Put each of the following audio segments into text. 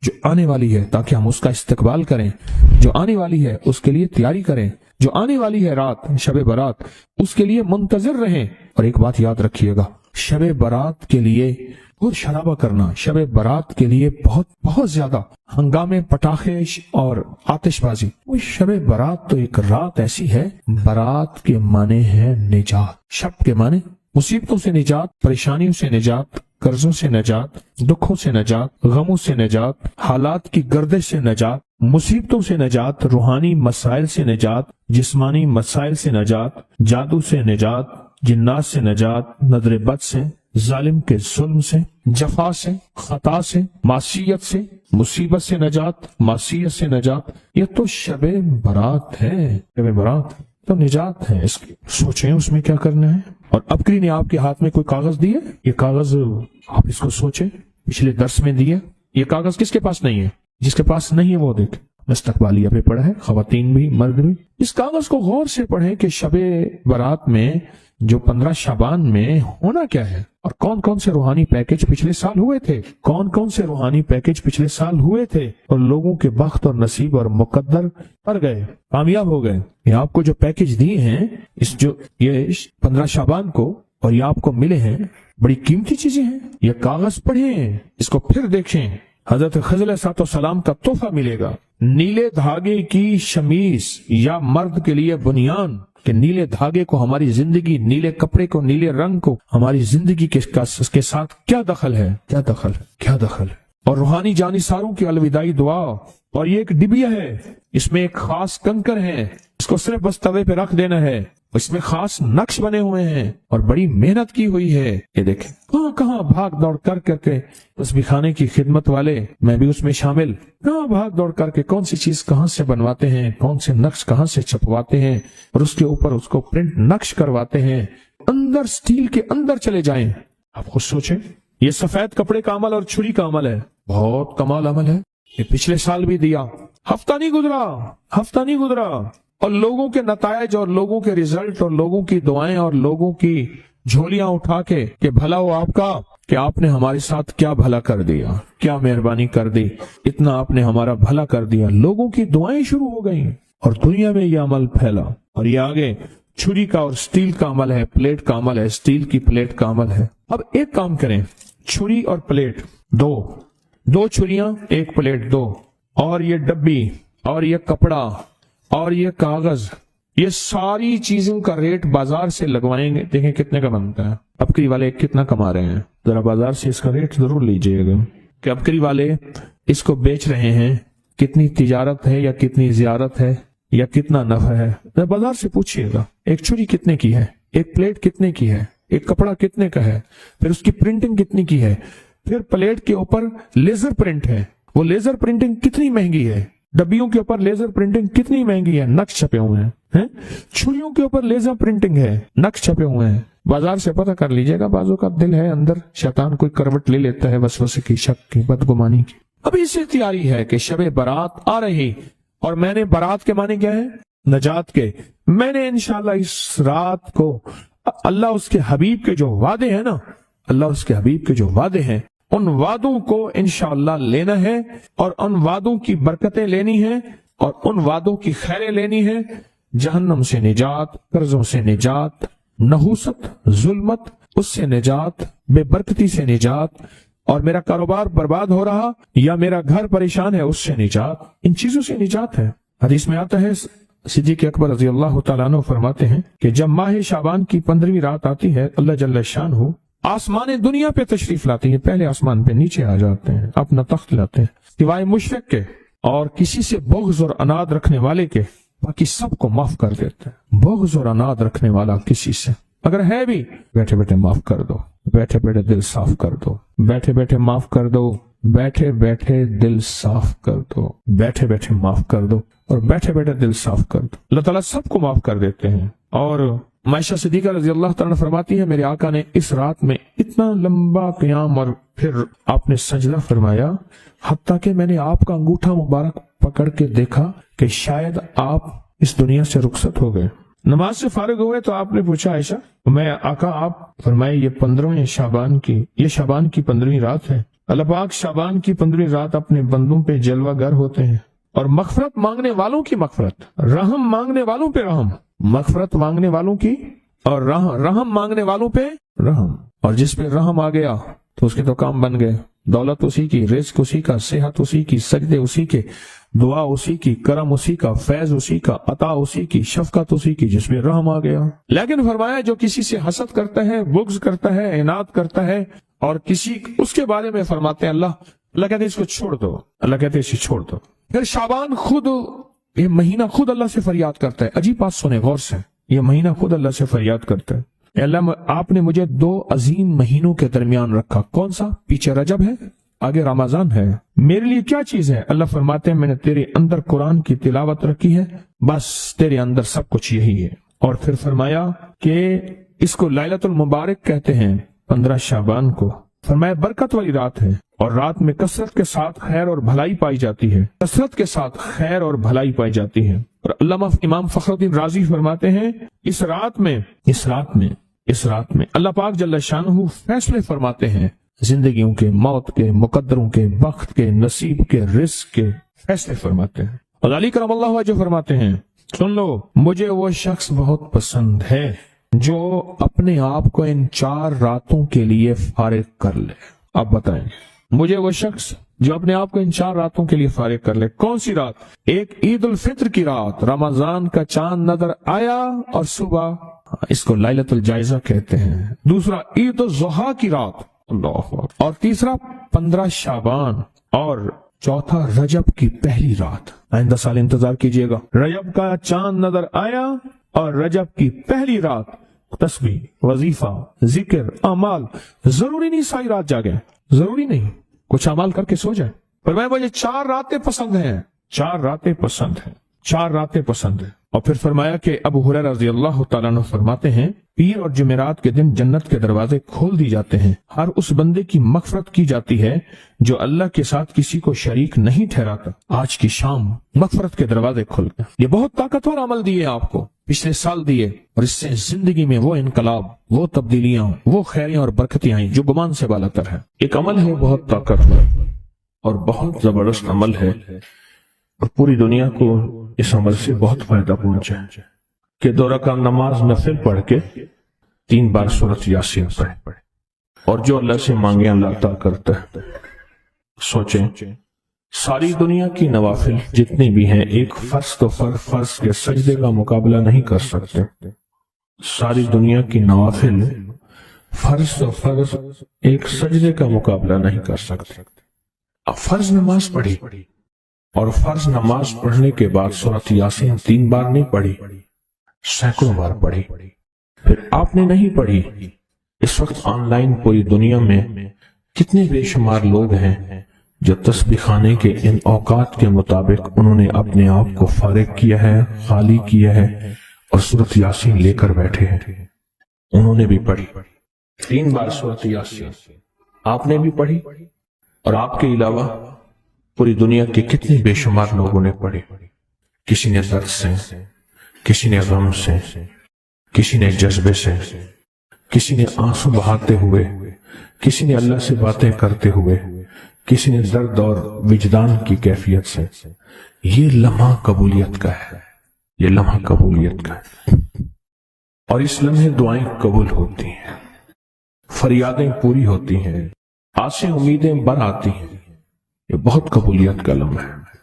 جو آنے والی ہے تاکہ ہم اس کا استقبال کریں، جو آنے والی ہے اس کے لیے تیاری کریں، جو آنے والی ہے رات شب برات اس کے لیے منتظر رہیں۔ اور ایک بات یاد رکھیے گا، شب برات کے لیے اور شرابہ کرنا، شب برات کے لیے بہت زیادہ ہنگامے، پٹاخے اور آتش بازی۔ وہ شب برات تو ایک رات ایسی ہے، برات کے معنی ہے نجات، شب کے معنی مصیبتوں سے نجات، پریشانیوں سے نجات، قرضوں سے نجات، دکھوں سے نجات، غموں سے نجات، حالات کی گردش سے نجات، مصیبتوں سے نجات، روحانی مسائل سے نجات، جسمانی مسائل سے نجات، جادو سے نجات، جنات سے نجات، نظر بد سے، ظالم کے ظلم سے، جفا سے، خطا سے، معصیت سے، مصیبت سے نجات، معصیت سے نجات۔ یہ تو شب برات ہے، شب برات تو نجات ہے اس کی۔ سوچیں اس میں کیا کرنا ہے۔ اور ابکری نے آپ کے ہاتھ میں کوئی کاغذ دیے، یہ کاغذ آپ اس کو سوچیں، پچھلے درس میں دیے، یہ کاغذ کس کے پاس نہیں ہے؟ جس کے پاس نہیں ہے وہ دیکھ، مستقبلیہ پہ پڑھا ہے، خواتین بھی مرد بھی۔ اس کاغذ کو غور سے پڑھیں کہ شب برات میں جو 15 شعبان میں ہونا کیا ہے، اور کون کون سے روحانی پیکج پچھلے سال ہوئے تھے، کون کون سے روحانی پیکج پچھلے سال ہوئے تھے، اور لوگوں کے بخت اور نصیب اور مقدر پر گئے، کامیاب ہو گئے۔ یہ آپ کو جو پیکج دیے ہیں یہ 15 شعبان کو، اور یہ آپ کو ملے ہیں، بڑی قیمتی چیزیں ہیں۔ یہ کاغذ پڑھیں، اس کو پھر دیکھیں۔ حضرت خضر علیہ السلام کا تحفہ ملے گا، نیلے دھاگے کی شمیز یا مرد کے لیے بنیان، کہ نیلے دھاگے کو ہماری زندگی، نیلے کپڑے کو، نیلے رنگ کو ہماری زندگی کے ساتھ کیا دخل ہے، کیا دخل ہے، کیا دخل ہے۔ اور روحانی جانثاروں کی الوداعی دعا، اور یہ ایک ڈبیا ہے، اس میں ایک خاص کنکر ہے، اس کو صرف بس توے پہ رکھ دینا ہے، اس میں خاص نقش بنے ہوئے ہیں اور بڑی محنت کی ہوئی ہے۔ یہ دیکھیں کہاں کہاں بھاگ دوڑ کر کے اس خانے کی خدمت والے، میں بھی اس میں شامل، کہاں بھاگ دوڑ کر کے کون سی چیز کہاں سے بنواتے ہیں، کون سے نقش کہاں سے چھپواتے ہیں، اور اس کے اوپر اس کو پرنٹ نقش کرواتے ہیں۔ اندر سٹیل کے اندر چلے جائیں، آپ خود سوچیں، یہ سفید کپڑے کا عمل اور چھری کا عمل ہے، بہت کمال عمل ہے۔ یہ پچھلے سال بھی دیا، ہفتہ نہیں گزرا، اور لوگوں کے نتائج اور لوگوں کے ریزلٹ اور لوگوں کی دعائیں اور لوگوں کی جھولیاں اٹھا کے کہ بھلا ہو آپ کا، کہ آپ نے ہمارے ساتھ کیا بھلا کر دیا، کیا مہربانی کر دی، اتنا آپ نے ہمارا بھلا کر دیا۔ لوگوں کی دعائیں شروع ہو گئیں اور دنیا میں یہ عمل پھیلا، اور یہ آگے چھری کا اور سٹیل کا عمل ہے، پلیٹ کا عمل ہے، سٹیل کی پلیٹ کا عمل ہے۔ اب ایک کام کریں، چھری اور پلیٹ دو چھریاں، ایک پلیٹ دو، اور یہ ڈبی اور یہ کپڑا اور یہ کاغذ، یہ ساری چیزوں کا ریٹ بازار سے لگوائیں گے، دیکھیں کتنے کا بنتا ہے۔ ابکری والے کتنا کما رہے ہیں، ذرا بازار سے اس کا ریٹ ضرور لیجئے گا کہ ابکری والے اس کو بیچ رہے ہیں، کتنی تجارت ہے یا کتنی زیارت ہے یا کتنا نفع ہے، ذرا بازار سے پوچھئے گا۔ ایک چھری کتنے کی ہے، ایک پلیٹ کتنے کی ہے، ایک کپڑا کتنے کا ہے، پھر اس کی پرنٹنگ کتنی کی ہے، پھر پلیٹ کے اوپر لیزر پرنٹ ہے، وہ لیزر پرنٹنگ کتنی مہنگی ہے، ڈبیوں کے اوپر لیزر پرنٹنگ کتنی مہنگی ہے، نقش چھپے ہوئے ہیں، چھریوں کے اوپر لیزر پرنٹنگ ہے، نقش چھپے ہوئے ہیں۔ بازار سے پتہ کر لیجئے گا، بازو کا دل ہے اندر شیطان کوئی کروٹ لے لیتا ہے وسوسے کی، شک کی، بدگمانی کی۔ اب اس سے تیاری ہے کہ شب برات آ رہی، اور میں نے برات کے معنی کیا ہے، نجات کے۔ میں نے انشاءاللہ اس رات کو اللہ اس کے حبیب کے جو وعدے ہیں نا، اللہ اس کے حبیب کے جو وعدے ہیں، ان وعدوں کو انشاءاللہ لینا ہے، اور ان وعدوں کی برکتیں لینی ہیں، اور ان وعدوں کی خیریں لینی ہے۔ جہنم سے نجات، قرضوں سے نجات، نحوست، ظلمت، اس سے نجات، بے برکتی سے نجات، اور میرا کاروبار برباد ہو رہا یا میرا گھر پریشان ہے، اس سے نجات، ان چیزوں سے نجات ہے۔ حدیث میں آتا ہے، صدیق اکبر رضی اللہ تعالیٰ عنہ فرماتے ہیں کہ جب ماہ شعبان کی 15ویں رات آتی ہے، اللہ جل شانہ آسمان دنیا پہ تشریف لاتے ہیں، پہلے آسمان پہ نیچے آ جاتے ہیں، اپنا تخت لاتے ہیں، سوائے مشرک کے اور کسی سے بغض اور اناد رکھنے والے کے، باقی سب کو معاف کر دیتے ہیں۔ بغض اور اناد رکھنے والا کسی سے اگر ہے بھی، بیٹھے بیٹھے معاف کر دو، بیٹھے بیٹھے دل صاف کر دو، بیٹھے بیٹھے معاف کر دو، بیٹھے بیٹھے دل صاف کر دو، بیٹھے بیٹھے معاف کر دو، اور بیٹھے بیٹھے دل صاف کر دو۔ اللہ تعالیٰ سب کو معاف کر دیتے ہیں۔ اور عائشہ صدیقہ رضی اللہ تعالیٰ فرماتی ہے، میرے آقا نے اس رات میں اتنا لمبا قیام اور پھر آپ نے سجدہ فرمایا، حتیٰ کہ میں نے آپ کا انگوٹھا مبارک پکڑ کے دیکھا کہ شاید آپ اس دنیا سے رخصت ہو گئے۔ نماز سے فارغ ہوئے تو آپ نے پوچھا، عائشہ میں آقا، آپ فرمائے یہ 15ویں شعبان کی، یہ شعبان کی 15ویں رات ہے، اللہ پاک شعبان کی 15 رات اپنے بندوں پہ جلوہ گر ہوتے ہیں، اور مغفرت مانگنے والوں کی مغفرت، رحم مانگنے والوں پہ رحم، مغفرت مانگنے والوں کی اور رحم مانگنے والوں پہ رحم، اور جس پہ رحم آ گیا تو اس کے تو کام بن گئے، دولت اسی کی، رزق اسی کا، صحت اسی کی، سجدے اسی کے، دعا اسی کی، کرم اسی کا، فیض اسی کا، عطا اسی کی، شفقت اسی کی، جس میں رحم آ گیا۔ لیکن فرمایا جو کسی سے حسد کرتا ہے، بغض کرتا ہے، عناد کرتا ہے، اور کسی اس کے بارے میں فرماتے ہیں اللہ کہتے ہیں اس کو چھوڑ دو، اللہ کہتے ہیں اسے چھوڑ دو۔ پھر شعبان خود، یہ مہینہ خود اللہ سے فریاد کرتا ہے، عجیب بات سنیں غور سے، یہ مہینہ خود اللہ سے فریاد کرتا ہے، اے اللہ آپ نے مجھے 2 عظیم مہینوں کے درمیان رکھا، کون سا؟ پیچھے رجب ہے، آگے رمضان ہے، میرے لیے کیا چیز ہے؟ اللہ فرماتے ہیں میں نے تیرے اندر قرآن کی تلاوت رکھی ہے، بس تیرے اندر سب کچھ یہی ہے۔ اور پھر فرمایا کہ اس کو لیلۃ المبارک کہتے ہیں 15 شعبان کو، فرمایا برکت والی رات ہے، اور رات میں کثرت کے ساتھ خیر اور بھلائی پائی جاتی ہے، کثرت کے ساتھ خیر اور بھلائی پائی جاتی ہے۔ اور علامہ امام فخر الدین رازی فرماتے ہیں اس رات میں اللہ پاک جل شانہ فیصلے فرماتے ہیں، زندگیوں کے، موت کے، مقدروں کے، وقت کے، نصیب کے، رزق کے فیصلے فرماتے ہیں۔ اور علی کرم اللہ وجہ فرماتے ہیں سن لو، مجھے وہ شخص بہت پسند ہے جو اپنے آپ کو ان 4 راتوں کے لیے فارغ کر لے۔ آپ بتائیں، مجھے وہ شخص جو اپنے آپ کو ان 4 راتوں کے لیے فارغ کر لے۔ کون سی رات؟ ایک عید الفطر کی رات، رمضان کا چاند نظر آیا اور صبح، اس کو لیلۃ الجائزہ کہتے ہیں۔ دوسرا عید الضحیٰ کی رات، اللہ اکبر، اور تیسرا 15 شعبان، اور چوتھا رجب کی پہلی رات۔ آئندہ سال انتظار کیجئے گا، رجب کا چاند نظر آیا اور رجب کی پہلی رات، تسبیح، وظیفہ، ذکر، اعمال، ضروری نہیں ساری رات جاگے، ضروری نہیں، کچھ اعمال کر کے سو جائے، پر مجھے 4 راتیں پسند ہیں، 4 راتیں پسند ہیں، 4 راتیں پسند ہیں۔ اور پھر فرمایا کہ ابو ہریرہ رضی اللہ تعالیٰ عنہ فرماتے ہیں پیر اور جمعرات کے دن جنت کے دروازے کھول دی جاتے ہیں، ہر اس بندے کی مغفرت کی جاتی ہے جو اللہ کے ساتھ کسی کو شریک نہیں ٹھہراتا۔ آج کی شام مغفرت کے دروازے کھل گئے۔ یہ بہت طاقتور عمل دیے آپ کو، پچھلے سال دیے، اور اس سے زندگی میں وہ انقلاب، وہ تبدیلیاں، وہ خیریاں اور برکتیں آئیں جو گمان سے بالاتر ہے۔ ایک عمل ہے بہت طاقتور اور بہت زبردست عمل ہے، اور پوری دنیا کو اس عمل سے بہت فائدہ پہنچا ہے کہ 2 رکعت نماز نفل پڑھ کے 3 بار سورۃ یاسین پڑھے، اور جو اللہ سے مانگے اللہ عطا کرتا ہے۔ سوچیں، ساری دنیا کی نوافل جتنی بھی ہیں ایک فرض تو فرض کے سجدے کا مقابلہ نہیں کر سکتے۔ ساری دنیا کی نوافل فرض تو فرض ایک سجدے کا مقابلہ نہیں کر سکتے۔ اب فرض نماز پڑھی، اور فرض نماز پڑھنے کے بعد سورۃ یاسین 3 بار نہیں پڑھی، سینکڑوں بار پڑھی۔ پھر آپ نے نہیں پڑھی، اس وقت آن لائن پوری دنیا میں کتنے بے شمار لوگ ہیں جو تسبیح خانے کے ان اوقات کے مطابق انہوں نے اپنے آپ کو فارغ کیا ہے، خالی کیا ہے، اور سورۃ یاسین لے کر بیٹھے ہیں۔ انہوں نے بھی پڑھی 3 بار سورۃ یاسین، آپ نے بھی پڑھی، اور آپ کے علاوہ پوری دنیا کے کتنے بے شمار لوگوں نے پڑھی۔ کسی نے درد سے، کسی نے غم سے، کسی نے جذبے سے، کسی نے آنسو بہاتے ہوئے، کسی نے اللہ سے باتیں کرتے ہوئے، کسی نے درد اور وجدان کی کیفیت سے۔ یہ لمحہ قبولیت کا ہے، یہ لمحہ قبولیت کا ہے، اور اس لمحے دعائیں قبول ہوتی ہیں، فریادیں پوری ہوتی ہیں، آسیں امیدیں بر آتی ہیں۔ یہ بہت قبولیت کا لمحہ ہے،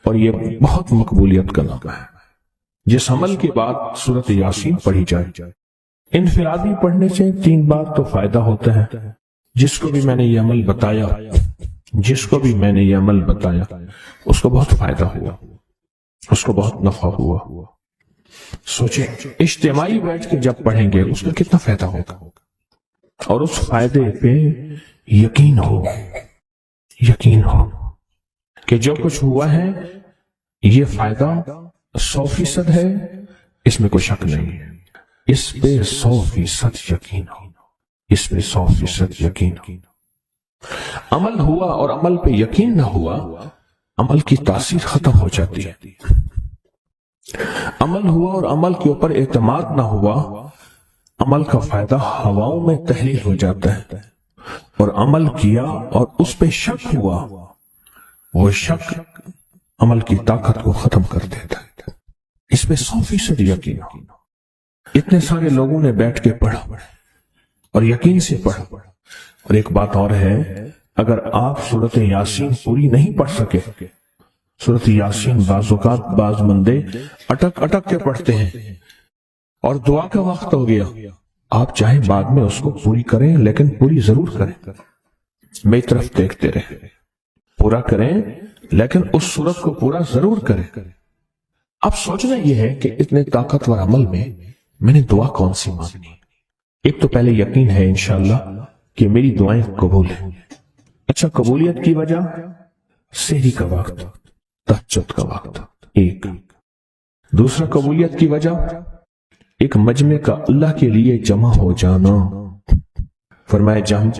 اور یہ بہت مقبولیت کا لمحہ ہے۔ جس عمل کے بعد سورۃ یاسین پڑھی جائے، انفرادی پڑھنے سے 3 بار تو فائدہ ہوتا ہے۔ جس کو بھی میں نے یہ عمل بتایا، اس کو بہت فائدہ ہوا، اس کو بہت نفع ہوا۔ سوچیں، اجتماعی بیٹھ کے جب پڑھیں گے اس کا کتنا فائدہ ہوگا، اور اس فائدے پہ یقین ہو کہ جو کچھ ہوا ہے یہ فائدہ 100% ہے، اس میں کوئی شک نہیں ہے، اس پہ 100% یقین ہو، اس پہ 100% یقین ہو۔ عمل ہوا اور عمل پہ یقین نہ ہوا، عمل کی تاثیر ختم ہو جاتی ہے۔ عمل ہوا اور عمل کے اوپر اعتماد نہ ہوا، عمل کا فائدہ ہواؤں میں تحلیل ہو جاتا ہے، اور عمل کیا اور اس پہ شک ہوا، وہ شک عمل کی طاقت کو ختم کر دیتا ہے۔ اس پہ 100% یقین ہو۔ اتنے سارے لوگوں نے بیٹھ کے پڑھا اور یقین سے پڑھا۔ اور ایک بات اور ہے، اگر آپ سورۃ یاسین پوری نہیں پڑھ سکے، سورۃ یاسین بعض اوقات بعض بندے اٹک کے پڑھتے ہیں اور دعا کا وقت ہو گیا، آپ چاہے بعد میں اس کو پوری کریں لیکن پوری ضرور کریں، میری طرف دیکھتے رہیں، پورا کریں لیکن اس سورت کو پورا ضرور کریں۔ اب سوچنا یہ ہے کہ اتنے طاقتور عمل میں نے دعا کون سی مانگنی؟ ایک تو پہلے یقین ہے انشاءاللہ کہ میری دعائیں قبول ہیں۔ اچھا، قبولیت کی وجہ سحری کا وقت، تہجد کا وقت، ایک۔ دوسرا قبولیت کی وجہ ایک مجمع کا اللہ کے لیے جمع ہو جانا۔ فرمایا جہاں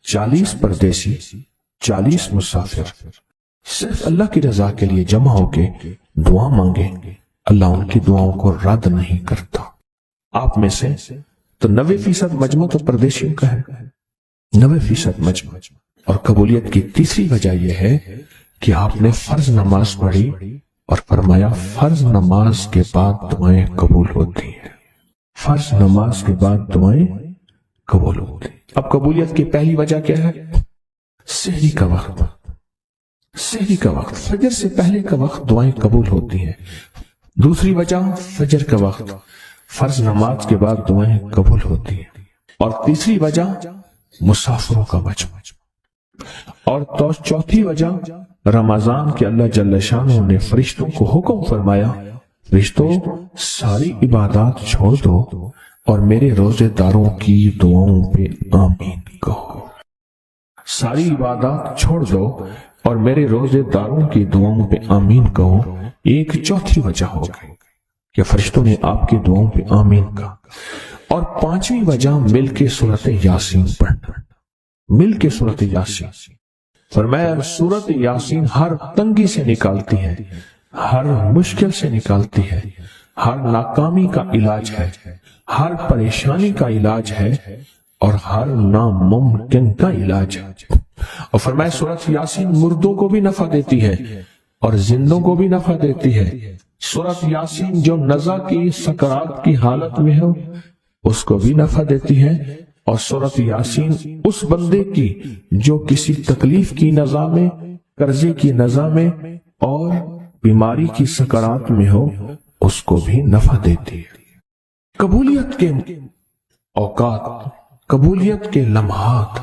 40 پردیسی، 40 مسافر صرف اللہ کی رضا کے لیے جمع ہو کے دعا مانگے، اللہ ان کی دعاؤں کو رد نہیں کرتا۔ آپ میں سے تو 90% مجمع تو پردیشیوں کا ہے، 90% مجمع۔ اور قبولیت کی تیسری وجہ یہ ہے کہ آپ نے فرض نماز پڑھی اور فرمایا فرض نماز کے بعد دعائیں قبول ہوتی ہیں، فرض نماز کے بعد دعائیں قبول ہوتی ہیں۔ اب قبولیت کی پہلی وجہ کیا ہے؟ سحری کا وقت، سحری کا وقت، فجر سے پہلے کا وقت دعائیں قبول ہوتی ہیں۔ دوسری وجہ فجر کا وقت، فرض نماز کے بعد دعائیں قبول ہوتی ہیں۔ اور تیسری وجہ مسافروں کا مجمع۔ اور تو چوتھی وجہ رمضان کے اللہ جل شانہ نے فرشتوں کو حکم فرمایا، فرشتوں ساری عبادات چھوڑ دو اور میرے روزے داروں کی دعاؤں پہ آمین کہو۔ ساری عبادات چھوڑ دو اور میرے روزے داروں کی دعاؤں پہ آمین کہو۔ ایک چوتھی وجہ ہو گئی کہ فرشتوں نے آپ کی دعاؤں پہ آمین کہا۔ اور پانچویں وجہ مل کے سورۃ یاسین پڑھنا، مل کے سورۃ یاسین۔ فرمایا سورۃ یاسین ہر تنگی سے نکالتی ہے، ہر مشکل سے نکالتی ہے، ہر ناکامی کا علاج ہے، ہر پریشانی کا علاج ہے اور ہر ناممکن کا علاج ہے۔ اور فرمایا سورۃ یاسین مردوں کو بھی نفع دیتی ہے اور زندوں کو بھی نفع دیتی ہے۔ سورۃ یاسین جو نزع کی سکرات کی حالت میں ہو اس کو بھی نفع دیتی ہے، اور سورۃ یاسین اس بندے کی جو کسی تکلیف کی نزع میں، قرضے کی نزع میں اور بیماری کی سکرات میں ہو اس کو بھی نفع دیتی ہے۔ قبولیت کے اوقات، قبولیت کے لمحات،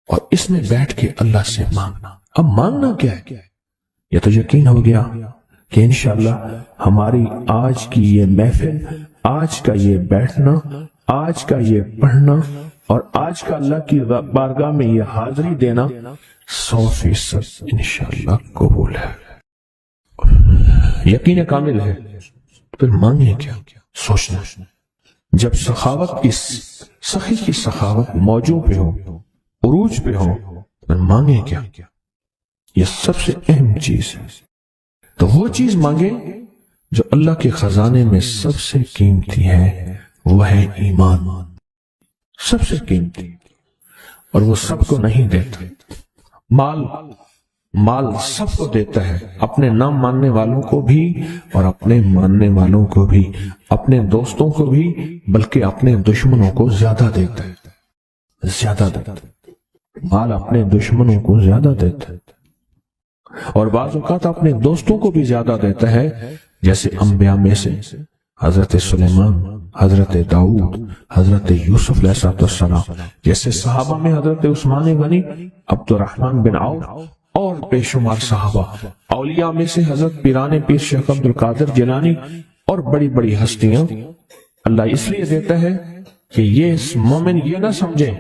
اور اس میں بیٹھ کے اللہ سے مانگنا۔ اب مانگنا کیا ہے؟ یہ تو یقین ہو گیا کہ انشاءاللہ ہماری آج کی یہ محفل، آج کا یہ بیٹھنا، آج کا یہ پڑھنا اور آج کا اللہ کی بارگاہ میں یہ حاضری دینا 100% انشاءاللہ قبول ہے، یقین کامل ہے۔ پھر مانگیں کیا؟ سوچنا۔ جب سخاوت کی، سخی کی سخاوت موجوں پہ ہو، عروج پہ ہو، پھر مانگیں کیا؟ یہ سب سے اہم چیز ہے۔ تو وہ چیز مانگیں جو اللہ کے خزانے میں سب سے قیمتی ہے، وہ ہے ایمان، سب سے قیمتی، اور وہ سب کو نہیں دیتا۔ مال سب کو دیتا ہے، اپنے نہ ماننے والوں کو بھی اور اپنے ماننے والوں کو بھی، اپنے دوستوں کو بھی، بلکہ اپنے دشمنوں کو زیادہ دیتا ہے، زیادہ دیتا ہے۔ مال اپنے دشمنوں کو زیادہ دیتا ہے اور بعض اوقات اپنے دوستوں کو بھی زیادہ دیتا ہے، جیسے انبیاء میں سے حضرت سلیمان، حضرت داؤد، حضرت یوسف علیہ السلام، جیسے صحابہ میں حضرت عثمان غنی، عبد الرحمن بن عوف اور بے شمار صحابہ، اولیاء میں سے حضرت پیران پیر شیخ عبد القادر جیلانی اور بڑی بڑی ہستیاں۔ اللہ اس لیے دیتا ہے کہ یہ مومن یہ نہ سمجھے۔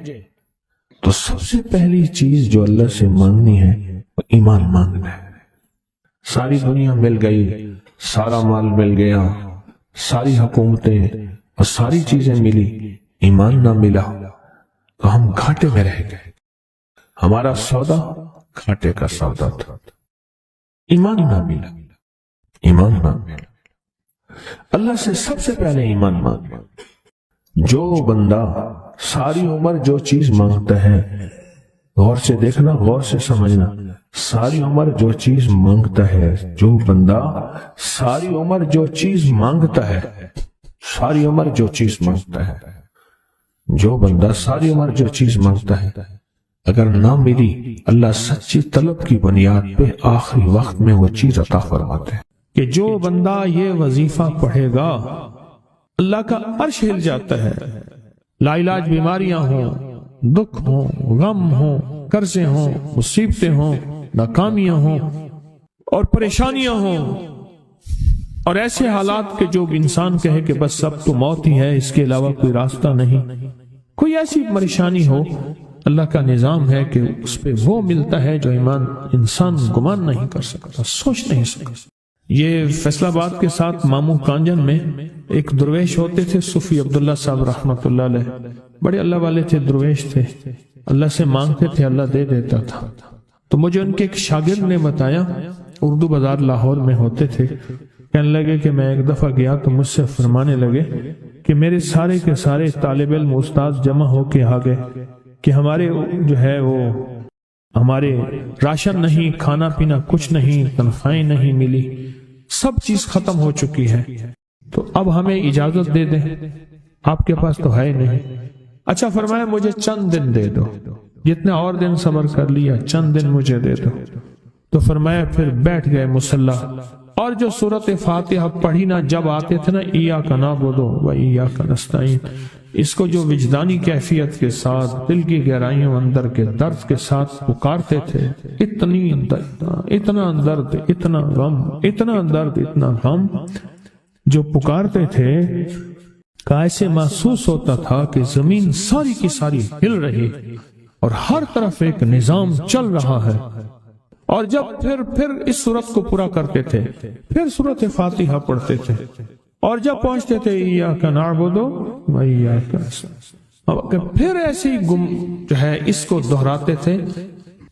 تو سب سے پہلی چیز جو اللہ سے مانگنی ہے وہ ایمان مانگنا ہے۔ ساری دنیا مل گئی، سارا مال مل گیا، ساری حکومتیں اور ساری چیزیں ملی، ایمان نہ ملا تو ہم گھاٹے میں رہ گئے۔ ہمارا سودا گھاٹے کا سودا تھا، ایمان نہ ملا، ایمان نہ ملا۔ اللہ سے سب سے پہلے ایمان مانگنا۔ جو بندہ ساری عمر جو چیز مانگتا ہے، غور سے دیکھنا، غور سے سمجھنا، ساری عمر جو چیز مانگتا ہے، جو بندہ ساری عمر جو چیز مانگتا ہے، ساری عمر جو چیز مانگتا ہے، جو بندہ ساری عمر جو چیز مانگتا ہے، اگر نہ ملی، اللہ سچی طلب کی بنیاد پہ آخری وقت میں وہ چیز عطا فرماتے ہیں کہ جو بندہ یہ وظیفہ پڑھے گا اللہ کا عرش ہل جاتا ہے، لا علاج بیماریاں ہوں، دکھ ہوں، غم ہوں، قرضے ہوں، مصیبتیں ہوں، ناکامیاں ہوں اور پریشانیاں ہوں اور ایسے حالات کے جو انسان کہے کہ بس سب تو موت ہی ہے، اس کے علاوہ کوئی راستہ نہیں، کوئی ایسی پریشانی ہو، اللہ کا نظام ہے کہ اس پہ وہ ملتا ہے جو انسان گمان نہیں کر سکتا، سوچ نہیں سکتا۔ یہ فیصل آباد کے ساتھ ماموں کانجن میں ایک درویش ہوتے تھے، صوفی عبداللہ صاحب رحمۃ اللہ علیہ، بڑے اللہ والے تھے، درویش تھے، اللہ سے مانگتے تھے، اللہ دے دیتا تھا۔ تو مجھے ان کے ایک شاگرد نے بتایا، اردو بازار لاہور میں ہوتے تھے، کہنے لگے کہ میں ایک دفعہ گیا تو مجھ سے فرمانے لگے کہ میرے سارے کے سارے طالب علم استاد جمع ہو کے آ گئے کہ ہمارے جو ہے وہ ہمارے راشن نہیں، کھانا پینا کچھ نہیں، تنخواہیں نہیں ملی، سب چیز ختم ہو چکی ہے، تو اب ہمیں اجازت دے دیں، آپ کے پاس تو ہے نہیں۔ اچھا فرمایا مجھے چند دن دے دو، جتنے اور دن صبر کر لیا، چند دن مجھے دے دو۔ تو فرمایا پھر بیٹھ گئے مصلی اور جو سورۃ فاتحہ پڑھی نا جب آتے تھے نا، ایاک نعبد و ایاک نستعین، اس کو جو وجدانی کیفیت کے ساتھ دل کی گہرائیوں اندر کے درد کے ساتھ پکارتے تھے، اتنا درد، اتنا غم، اتنا درد، اتنا غم جو پکارتے تھے کہ ایسے محسوس ہوتا تھا کہ زمین ساری کی ساری ہل رہی اور ہر طرف ایک نظام چل رہا ہے۔ اور جب پھر اس صورت کو پورا کرتے تھے، پھر سورۃ فاتحہ پڑھتے تھے، اور جب پہنچتے تھے ایاک نعبد و ایاک نستعین، پھر ایسی جو ہے اس کو دہراتے تھے۔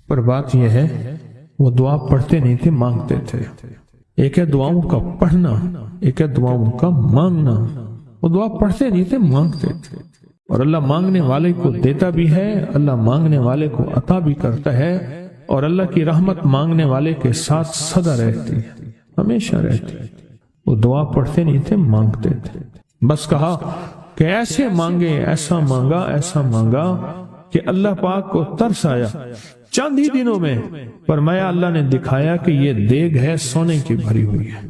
پر بات یہ ہے وہ دعا پڑھتے نہیں تھے، مانگتے تھے۔ ایک ہے دعاؤں کا پڑھنا، ایک ہے دعاؤں کا مانگنا۔ وہ دعا پڑھتے نہیں تھے، مانگتے تھے، اور اللہ مانگنے والے کو دیتا بھی ہے، اللہ مانگنے والے کو عطا بھی کرتا ہے، اور اللہ کی رحمت مانگنے والے کے ساتھ سدا رہتی ہے، ہمیشہ رہتی ہے۔ وہ دعا پڑھتے نہیں تھے، مانگتے تھے۔ بس کہا کہ ایسے مانگے، ایسا مانگا، ایسا مانگا کہ اللہ پاک کو ترس آیا۔ چند ہی دنوں میں فرمایا اللہ نے دکھایا کہ یہ دیگ ہے، سونے کی بھری ہوئی ہے،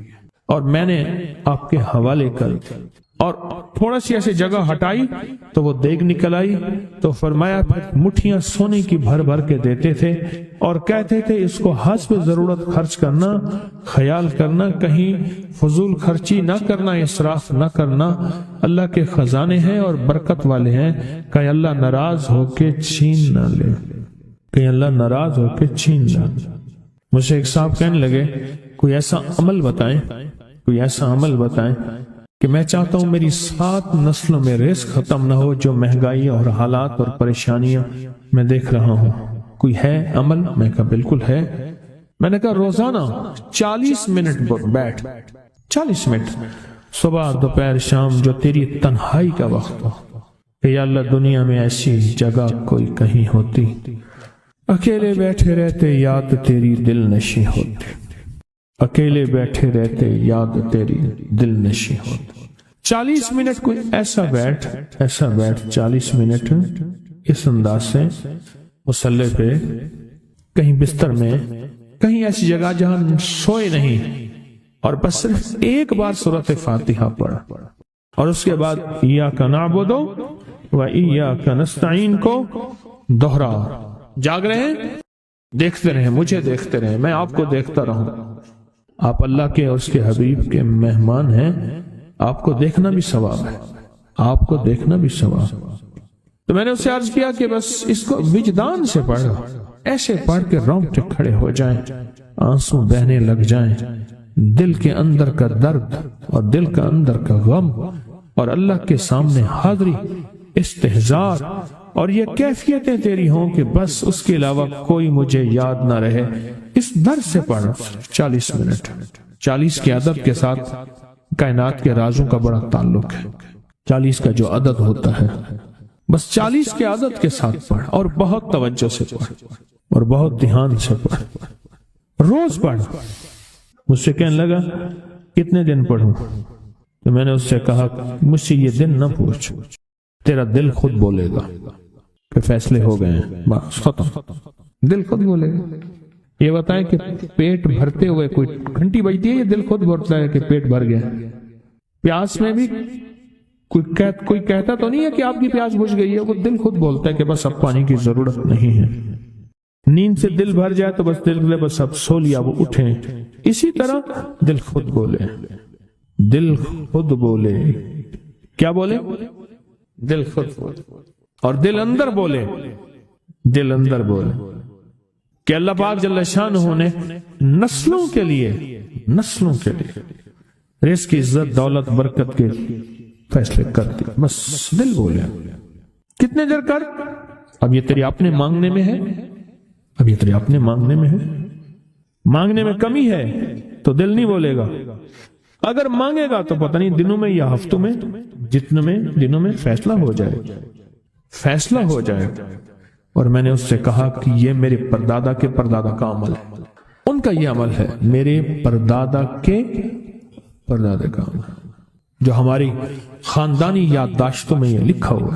اور میں نے آپ کے حوالے کر دی، اور تھوڑا سی ایسی جگہ ہٹائی تو وہ دیگ نکل آئی۔ تو فرمایا پھر مٹھیاں سونے کی بھر بھر کے دیتے تھے اور کہتے تھے اس کو حسب ضرورت خرچ کرنا، خیال کرنا، کہیں فضول خرچی نہ کرنا، اسراف نہ کرنا، اللہ کے خزانے ہیں اور برکت والے ہیں، کہ اللہ ناراض ہو کے چھین نہ لے، کہ اللہ ناراض ہو کے چھین نہ لے۔ مجھے ایک صاحب کہنے لگے کوئی ایسا عمل بتائیں، کوئی ایسا عمل بتائیں کہ میں چاہتا ہوں میری 7 نسلوں میں رزق ختم نہ ہو، جو مہنگائی اور حالات اور پریشانیاں میں دیکھ رہا ہوں، کوئی ہے عمل؟ میں کہا بالکل ہے۔ میں نے کہا روزانہ 40 منٹ بیٹھ، 40 منٹ صبح دوپہر شام، جو تیری تنہائی کا وقت ہو، کہ یا اللہ دنیا میں ایسی جگہ کوئی کہیں ہوتی، اکیلے بیٹھے رہتے یاد تیری دل نشی ہوتی، اکیلے بیٹھے رہتے یاد تیری دل نشی ہوتی۔ 40 منٹ کوئی ایسا بیٹھ 40 منٹ اس انداز سے مصلی پہ، کہیں بستر میں، کہیں ایسی جگہ جہاں سوئے نہیں، اور بس صرف ایک بار سورۃ فاتحہ پڑھا، اور اس کے بعد ایاک نعبد و ایاک نستعین کو دوہرا۔ جاگ رہے ہیں، دیکھتے رہیں، مجھے دیکھتے رہیں، میں آپ کو دیکھتا رہوں۔ آپ اللہ کے اور اس کے حبیب کے مہمان ہیں، آپ کو دیکھنا بھی ثواب ہے، آپ کو دیکھنا بھی ثواب۔ تو میں نے اسے عرض کیا کہ بس اس کو وجدان سے پڑھو، ایسے پڑھ کے رونگٹے کھڑے ہو جائیں، آنسو بہنے لگ جائیں، دل کے اندر کا درد اور دل کا اندر کا غم اور اللہ کے سامنے حاضری، استحضار، اور یہ کیفیتیں تیری ہوں کہ بس اس کے علاوہ کوئی مجھے یاد نہ رہے۔ اس درد سے پڑھ 40 منٹ۔ 40 کے عدد کے ساتھ کائنات کے رازوں کا بڑا تعلق ہے۔ 40 کا جو عدد ہوتا ہے بس 40 کی عادت کے ساتھ پڑھ اور بہت توجہ سے پڑھ اور بہت دھیان سے پڑھ، روز پڑھ۔ مجھ سے کہنے لگا کتنے دن پڑھوں؟ تو میں نے اس سے کہا مجھ سے یہ دن نہ پوچھ، تیرا دل خود بولے گا کہ فیصلے ہو گئے ہیں، بس ختم، دل خود بولے گا۔ یہ بتائیں کہ پیٹ بھرتے ہوئے کوئی گھنٹی بجتی ہے، یہ دل خود بولتا ہے کہ پیٹ بھر گیا۔ پیاس میں بھی کوئی کہتا تو نہیں ہے کہ آپ کی پیاس بجھ گئی ہے، وہ دل خود بولتا ہے کہ بس اب پانی کی ضرورت نہیں ہے۔ نیند سے دل بھر جائے تو بس دل بولے بس اب سو لیا، وہ اٹھیں۔ اسی طرح دل خود بولے، دل خود بولے، کیا بولے؟ دل خود بولے، اور دل اندر بولے، دل اندر بولے کہ اللہ پاک جل شانہ نے نسلوں کے لیے رزق کی عزت، دولت، برکت کے فیصلے کر دی، بس دل بولے۔ کتنے دیر کر؟ اب یہ تیری اپنے مانگنے میں ہے، اب یہ تیرے اپنے مانگنے میں ہے۔ مانگنے میں کمی ہے تو دل نہیں بولے گا، اگر مانگے گا تو پتہ نہیں دنوں میں یا ہفتوں میں، جتنے میں دنوں میں فیصلہ ہو جائے۔ اور میں نے اس سے کہا کہ یہ میرے پردادا کے پردادا کا عمل ہے، ان کا یہ عمل ہے، میرے پردادا کے پردادا کا عمل، جو ہماری خاندانی یادداشتوں میں یہ لکھا ہوا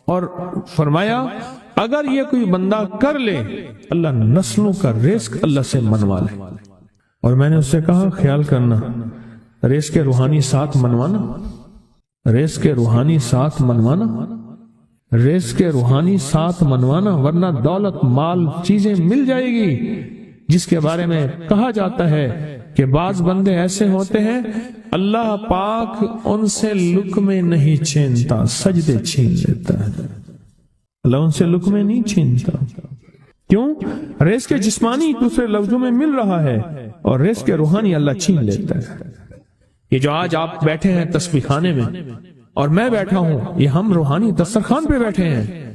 اور فرمایا اگر یہ کوئی بندہ کر لے اللہ نسلوں کا رزق اللہ سے منوا لے۔ اور میں نے اس سے کہا خیال کرنا، رزق کے روحانی ساتھ منوانا، رزق کے روحانی ساتھ منوانا، رزق کے روحانی ساتھ منوانا، ورنہ دولت، مال، چیزیں مل جائے گی جس کے بارے میں کہا جاتا ہے کہ بعض بندے ایسے ہوتے ہیں اللہ پاک ان سے لقمے نہیں چھینتا، سجدے چھین لیتا ہے۔ اللہ ان سے لقمے نہیں چھینتا، کیوں؟ رزق جسمانی دوسرے لفظوں میں مل رہا ہے اور رزق روحانی اللہ چھین لیتا ہے۔ یہ جو آج آپ بیٹھے ہیں تسبیح خانے میں اور میں بیٹھا ہوں، یہ ہم روحانی دسترخوان پہ بیٹھے ہیں۔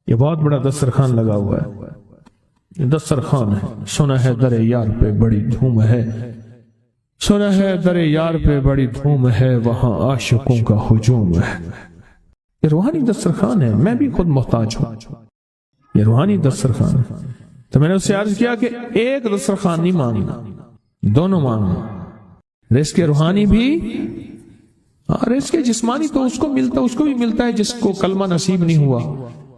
یہ بہت بڑا دسترخوان لگا ہوا ہے، یہ دسترخوان ہے۔ سنا ہے در یار پہ بڑی دھوم ہے، سنا ہے در یار پہ بڑی دھوم ہے، وہاں عاشقوں کا ہجوم ہے۔ یہ روحانی دسترخوان ہے، میں بھی خود محتاج ہوں، یہ روحانی دسترخوان ہے۔ تو میں نے اس سے عرض کیا کہ ایک دسترخوان نہیں مانگنا، دونوں مانگنا، رزق روحانی بھی، رزق جسمانی تو اس کو بھی ملتا ہے جس کو کلمہ نصیب نہیں ہوا،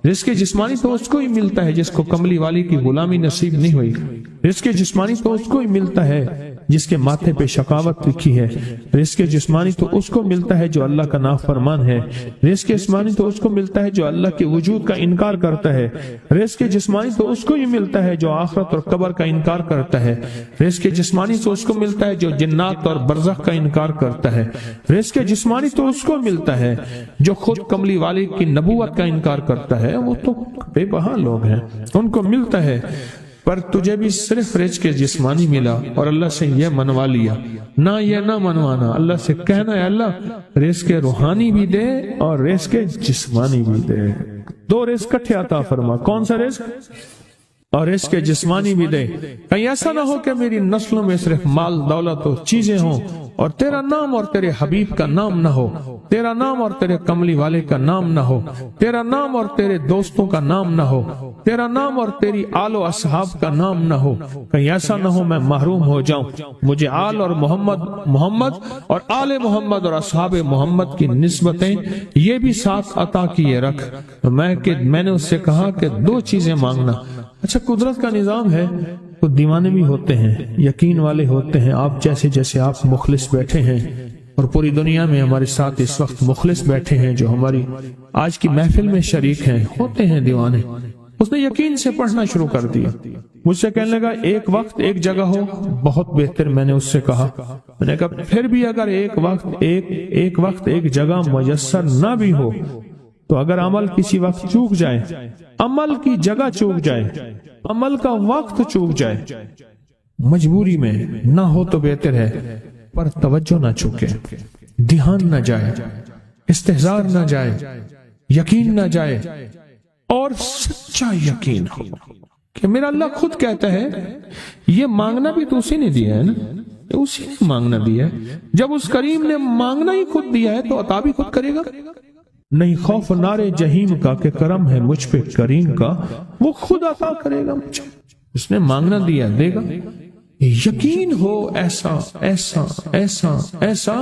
رزق جسمانی تو اس کو ہی ملتا ہے جس کو کملی والی کی غلامی نصیب نہیں ہوئی، رزق جسمانی تو اس کو ہی ملتا ہے جس کے ماتھے پہ شقاوت لکھی ہے، رزق جسمانی تو اس کو ملتا ہے جو اللہ کا نافرمان ہے، رزق جسمانی تو اس کو ملتا ہے جو اللہ کے وجود کا انکار کرتا ہے، رزق جسمانی تو اس کو ہی ملتا ہے جو آخرت اور قبر کا انکار کرتا ہے، رزق جسمانی تو اس کو ملتا ہے جو جنات اور برزخ کا انکار کرتا ہے، رزق جسمانی تو اس کو ملتا ہے جو خود کملی والی کی نبوت کا انکار کرتا ہے، وہ تو بے بہا لوگ ہیں، ان کو ملتا ہے۔ پر تجھے بھی صرف رزق جسمانی ملا اور اللہ سے یہ منوا لیا، نہ یہ نہ منوانا، اللہ سے کہنا ہے اللہ رزق روحانی بھی دے اور رزق جسمانی بھی دے، دو رزق کٹھے عطا فرما، کون سا رزق؟ اور رزق جسمانی بھی دے۔ کہیں ایسا نہ ہو کہ میری نسلوں میں صرف مال، دولت اور چیزیں ہوں اور تیرا نام اور تیرے حبیب کا نام نہ ہو، تیرا نام اور تیرے کملی والے کا نام نہ ہو، تیرا نام اور تیرے دوستوں کا نام نہ ہو، تیرا نام اور تیری آل و اصحاب کا نام نہ ہو۔ کہیں ایسا نہ ہو میں محروم ہو جاؤں، مجھے آل اور محمد اور آل محمد اور اصحاب محمد کی نسبتیں یہ بھی ساتھ عطا کیے رکھ۔ میں نے اس سے کہا کہ دو چیزیں مانگنا۔ اچھا قدرت کا نظام ہے، تو دیوانے بھی ہوتے ہیں، یقین والے ہوتے ہیں، آپ جیسے آپ مخلص بیٹھے ہیں اور پوری دنیا میں ہمارے ساتھ اس وقت مخلص بیٹھے ہیں جو ہماری آج کی محفل میں شریک ہیں، ہوتے ہیں دیوانے۔ اس نے یقین سے پڑھنا شروع کر دیا، مجھ سے کہنے لگا ایک وقت ایک جگہ ہو بہت بہتر۔ میں نے اس سے کہا، میں نے کہا پھر بھی اگر ایک وقت ایک جگہ میسر نہ بھی ہو تو اگر عمل کسی وقت چوک جائے، عمل کی جگہ چوک جائے، عمل کا وقت چوک جائے، مجبوری میں نہ ہو تو بہتر ہے، پر توجہ نہ چوکے، دھیان نہ جائے، استحضار نہ جائے، یقین نہ جائے، اور سچا یقین ہو کہ میرا اللہ خود کہتا ہے یہ مانگنا بھی تو اسی نے دیا ہے نا، اسی نے مانگنا دیا ہے۔ جب اس کریم نے مانگنا ہی خود دیا ہے تو عطا بھی خود کرے گا۔ نہیں خوف نارے جہیم کا کہ کرم ہے مجھ پہ کریم کا، وہ خود عطا کرے گا مجھے۔ اس نے مانگنا دیا، دے گا۔ یقین ہو ایسا ایسا ایسا ایسا،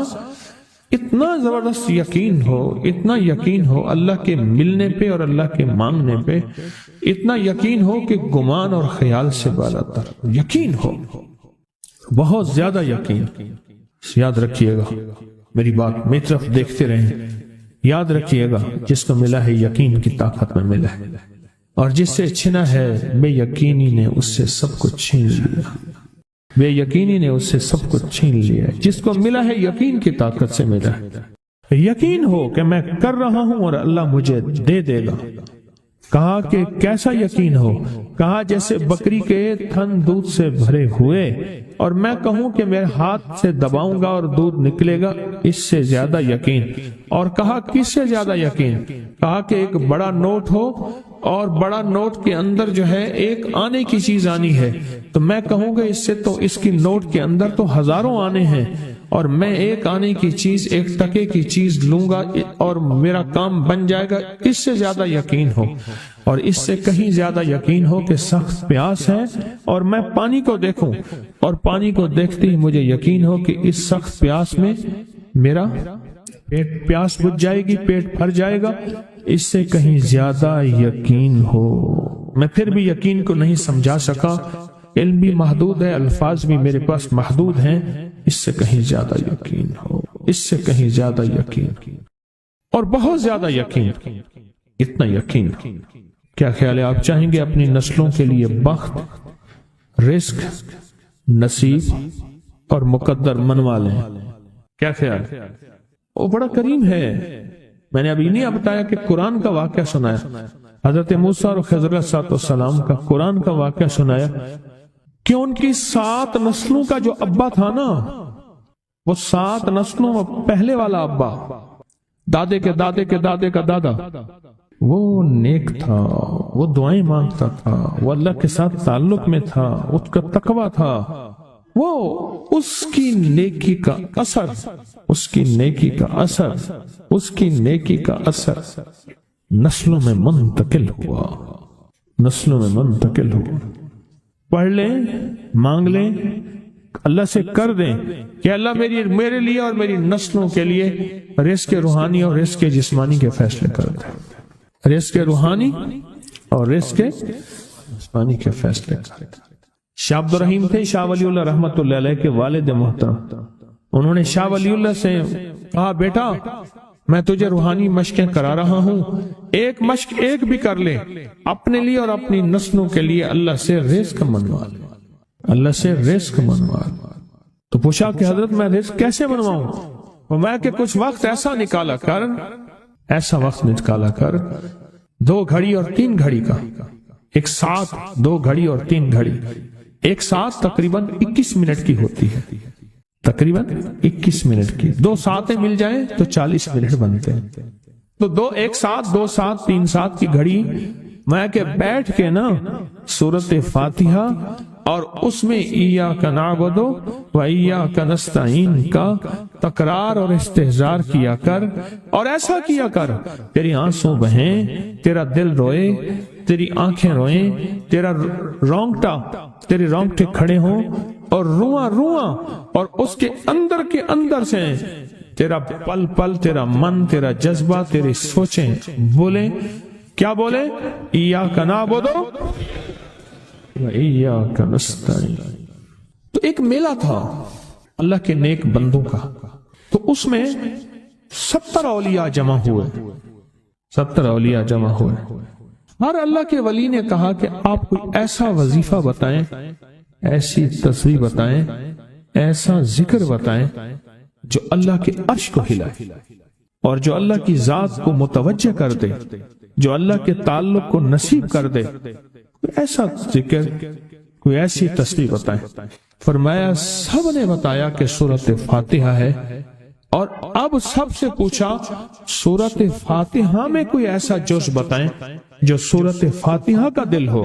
اتنا زبردست یقین ہو، اتنا یقین ہو اللہ کے ملنے پہ اور اللہ کے مانگنے پہ، اتنا یقین ہو کہ گمان اور خیال سے بالا تر یقین ہو، بہت زیادہ یقین۔ یاد رکھیے گا میری بات، میری طرف دیکھتے رہیں، یاد رکھیے گا جس کو ملا ہے یقین کی طاقت میں ملا ہے، اور جس سے چھنا ہے بے یقینی نے اس سے سب کچھ چھین لیا، بے یقینی نے اس سے سب کچھ چھین لیا۔ جس کو ملا ہے یقین کی طاقت سے ملا ہے۔ یقین ہو کہ میں کر رہا ہوں اور اللہ مجھے دے دے گا۔ کہا کہ کیسا یقین ہو؟ کہا جیسے بکری کے تھن دودھ سے بھرے ہوئے اور میں کہوں کہ میرے ہاتھ سے دباؤں گا اور دودھ نکلے گا، اس سے زیادہ یقین۔ اور کہا کس سے زیادہ یقین؟ کہا کہ ایک بڑا نوٹ ہو اور بڑا نوٹ کے اندر جو ہے ایک آنے کی چیز آنی ہے، تو میں کہوں گا اس سے تو اس کی نوٹ کے اندر تو ہزاروں آنے ہیں، اور میں ایک آنے کی چیز، ایک ٹکے کی چیز لوں گا اور میرا کام بن جائے گا۔ اس سے زیادہ یقین ہو، اور اس سے کہیں زیادہ یقین ہو کہ سخت پیاس ہے اور میں پانی کو دیکھوں، اور پانی کو دیکھتے ہی مجھے یقین ہو کہ اس سخت پیاس میں میرا پیاس بجھ جائے گی، پیٹ بھر جائے گا۔ اس سے کہیں زیادہ یقین ہو۔ میں پھر بھی یقین کو نہیں سمجھا سکا، علم بھی محدود ہے، الفاظ بھی میرے پاس محدود ہیں۔ اس سے کہیں زیادہ یقین ہو، اس سے کہیں زیادہ یقین، اور بہت زیادہ یقین، اتنا یقین۔ کیا خیال ہے؟ آپ چاہیں گے اپنی نسلوں کے لیے بخت، رزق، نصیب اور مقدر منوا لیں؟ کیا خیال؟ وہ بڑا کریم ہے۔ میں نے ابھی نہیں بتایا کہ قرآن کا واقعہ سنایا، حضرت موسیٰ اور خضر علیہ السلام کا قرآن کا واقعہ سنایا کہ ان کی 7 نسلوں کا جو ابا تھا نا، وہ 7 نسلوں میں پہلے والا ابا، دادے کے دادے کے دادے کا دادا، وہ نیک تھا، وہ دعائیں مانگتا تھا، وہ اللہ کے ساتھ تعلق میں تھا، اس کا تقویٰ تھا، وہ اس کی نیکی کا اثر، اس کی نیکی کا اثر، اس کی نیکی کا اثر نسلوں میں منتقل ہوا، نسلوں میں منتقل ہوا۔ پڑھ لیں، مانگ لیں، اللہ سے کر دیں کہ اللہ میرے لیے اور میری نسلوں کے لیے رزق روحانی اور رزق جسمانی کے فیصلے کر دیں، رزق روحانی اور رزق جسمانی کے فیصلے کر دیں۔ شاہ عبد الرحیم تھے شاہ ولی اللہ رحمۃ اللہ علیہ کے والد محترم۔ انہوں نے شاہ ولی اللہ سے کہا، بیٹا میں تجھے روحانی مشقیں کرا رہا ہوں، ایک مشق ایک بھی کر لے، اپنے لیے اور اپنی نسلوں کے لیے اللہ سے رزق منوا لے، اللہ سے رزق منوا لے۔ تو پوچھا کہ حضرت میں رزق کیسے منواؤں؟ فرمایا کہ کچھ وقت ایسا نکالا کر، ایسا وقت نکالا کر 2 گھڑی اور 3 گھڑی کا، ایک ساتھ 2 گھڑی اور 3 گھڑی، ایک ساتھ تقریباً 21 منٹ کی ہوتی ہے، تقریباً 21 منٹ کی، 2 ساتیں مل جائیں تو 40 منٹ بنتے ہیں۔ تو ایک ساتھ 2 ساتھ 3 ساتھ کی گھڑی میں کہ بیٹھ کے نا سورۃ فاتحہ اور اس میں ایاک نعبد و ایاک نستعین کا تکرار اور استحضار کیا کر، اور ایسا کیا کر تیری آنسوں بہیں، تیرا دل روئے، تیری آنکھیں روئیں، تیرا تیرے رونگٹے کھڑے ہوں اور رواں اور اس کے اندر سے تیرا پل پل، تیرا من، تیرا جذبہ، تیری سوچیں بولیں، کیا بولیں؟ ایاک نعبد و ایاک نستعین۔ تو ایک میلہ تھا اللہ کے نیک بندوں کا، تو اس میں 70 اولیاء جمع ہوئے، 70 اولیاء جمع ہوئے۔ اور اللہ کے ولی نے کہا کہ آپ کوئی ایسا وظیفہ بتائیں، ایسی تصویر بتائیں، ایسا ذکر بتائیں جو اللہ کے عرش کو ہلائے اور جو اللہ کی ذات کو متوجہ کر دے، جو اللہ کے تعلق کو نصیب کر دے، کوئی ایسا ذکر، کوئی ایسی تصویر بتائیں۔ فرمایا سب نے بتایا کہ سورۃ فاتحہ ہے، اور اب سب سے پوچھا سورۃ فاتحہ میں کوئی ایسا جز بتائیں جو سورۃ فاتحہ کا دل ہو۔